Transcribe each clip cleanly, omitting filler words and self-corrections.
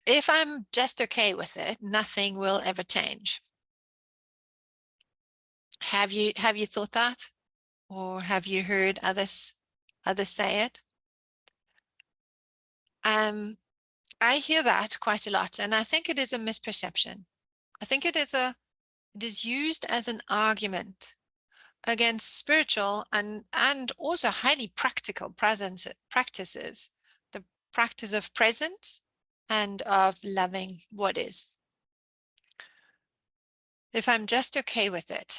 if I'm just okay with it, nothing will ever change. Have you thought that? Or have you heard others say it? I hear that quite a lot, and I think it is a misperception. I think it is used as an argument against spiritual and also highly practical practices, the practice of presence and of loving what is. If I'm just okay with it,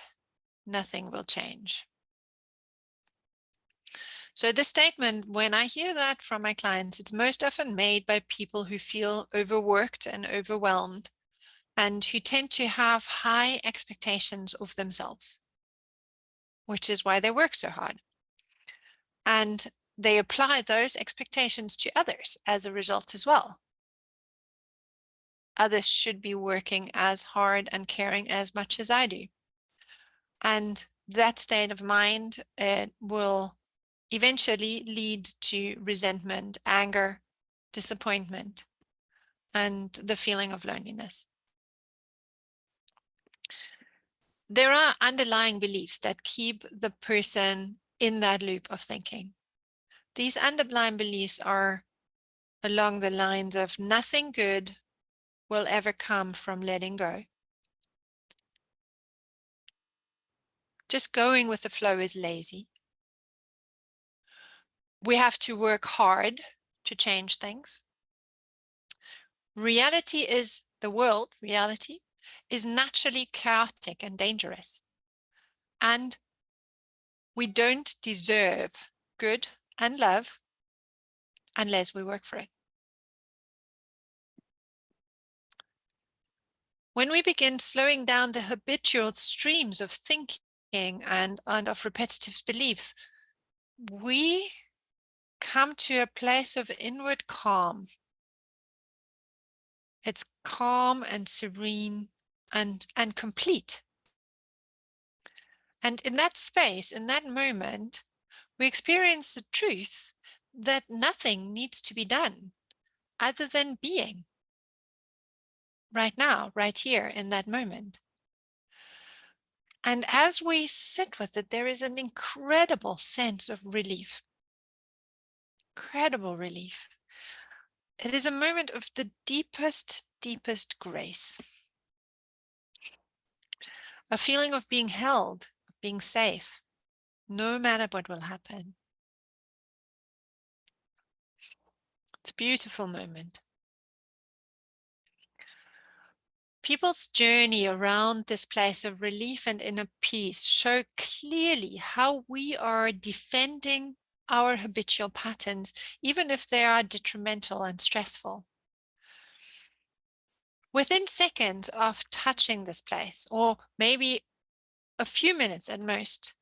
nothing will change. So the statement, when I hear that from my clients, it's most often made by people who feel overworked and overwhelmed and who tend to have high expectations of themselves, which is why they work so hard. And they apply those expectations to others as a result as well. Others should be working as hard and caring as much as I do. And that state of mind will eventually lead to resentment, anger, disappointment, and the feeling of loneliness. There are underlying beliefs that keep the person in that loop of thinking. These underlying beliefs are along the lines of nothing good will ever come from letting go. Just going with the flow is lazy. We have to work hard to change things. Reality is naturally chaotic and dangerous. And we don't deserve good and love unless we work for it. When we begin slowing down the habitual streams of thinking and of repetitive beliefs, we come to a place of inward calm. It's calm and serene and complete. And in that space, in that moment, we experience the truth that nothing needs to be done other than being right now, right here in that moment. And as we sit with it, there is an incredible sense of relief. Incredible relief. It is a moment of the deepest, deepest grace. A feeling of being held, of being safe, no matter what will happen. It's a beautiful moment. People's journey around this place of relief and inner peace show clearly how we are defending our habitual patterns, even if they are detrimental and stressful. Within seconds of touching this place, or maybe a few minutes at most,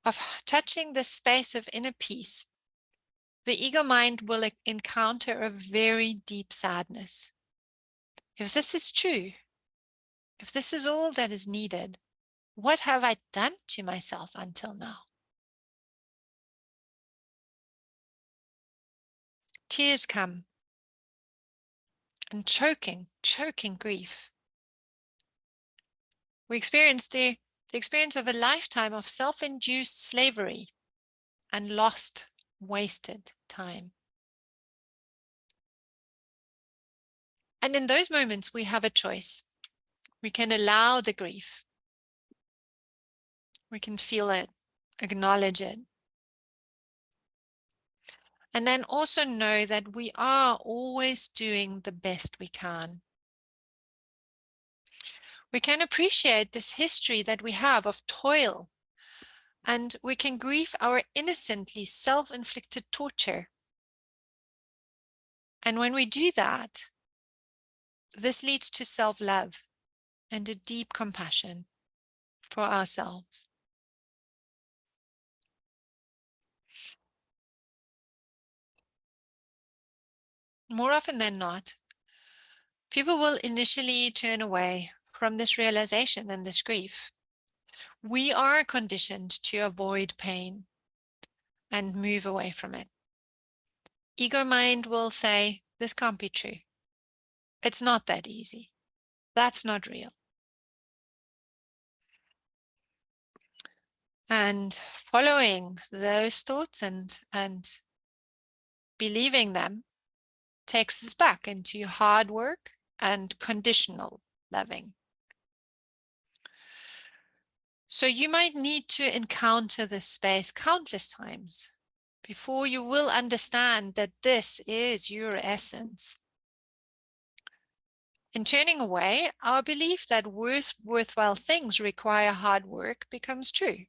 of touching this space of inner peace, the ego mind will encounter a very deep sadness. If this is true, if this is all that is needed, what have I done to myself until now? Tears come and choking grief. We experience the experience of a lifetime of self-induced slavery and lost, wasted time. And in those moments, we have a choice. We can allow the grief. We can feel it, acknowledge it. And then also know that we are always doing the best we can. We can appreciate this history that we have of toil, and we can grieve our innocently self-inflicted torture. And when we do that, this leads to self-love and a deep compassion for ourselves. More often than not, people will initially turn away from this realization and this grief. We are conditioned to avoid pain and move away from it. Ego mind will say, this can't be true. It's not that easy. That's not real. And following those thoughts and believing them takes us back into hard work and conditional living. So you might need to encounter this space countless times before you will understand that this is your essence. In turning away, our belief that worthwhile things require hard work becomes true.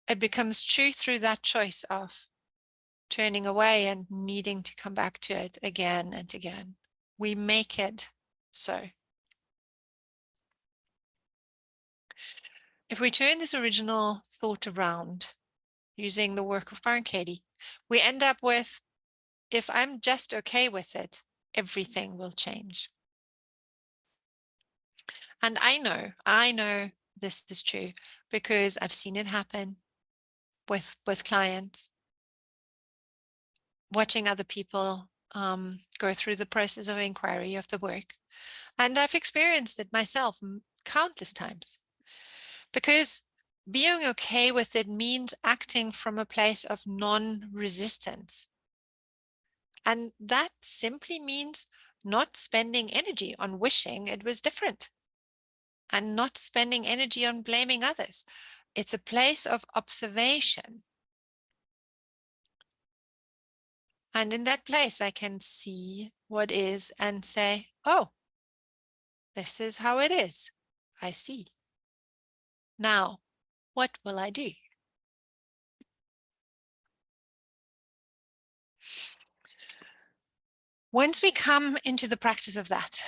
It becomes true through that choice of turning away and needing to come back to it again and again. We make it so. If we turn this original thought around using the work of Byron Katie, we end up with, if I'm just okay with it, everything will change. And I know this is true because I've seen it happen with clients, watching other people go through the process of inquiry of the work. And I've experienced it myself countless times, because being okay with it means acting from a place of non-resistance. And that simply means not spending energy on wishing it was different and not spending energy on blaming others. It's a place of observation. And in that place, I can see what is and say, oh, this is how it is. I see. Now, what will I do? Once we come into the practice of that,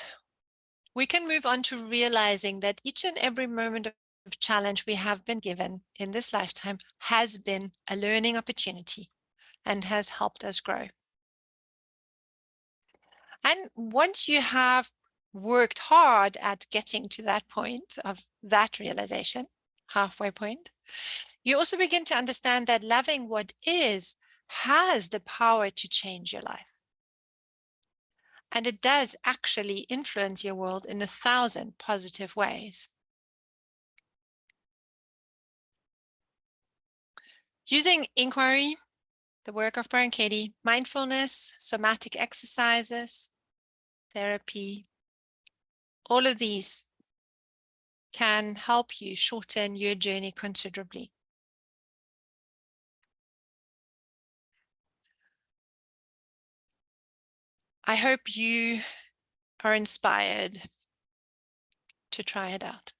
we can move on to realizing that each and every moment of challenge we have been given in this lifetime has been a learning opportunity and has helped us grow. And once you have worked hard at getting to that point of that realization, halfway point, you also begin to understand that loving what is has the power to change your life. And it does actually influence your world in 1,000 positive ways. Using inquiry, the work of Byron Katie, mindfulness, somatic exercises, therapy, all of these can help you shorten your journey considerably. I hope you are inspired to try it out.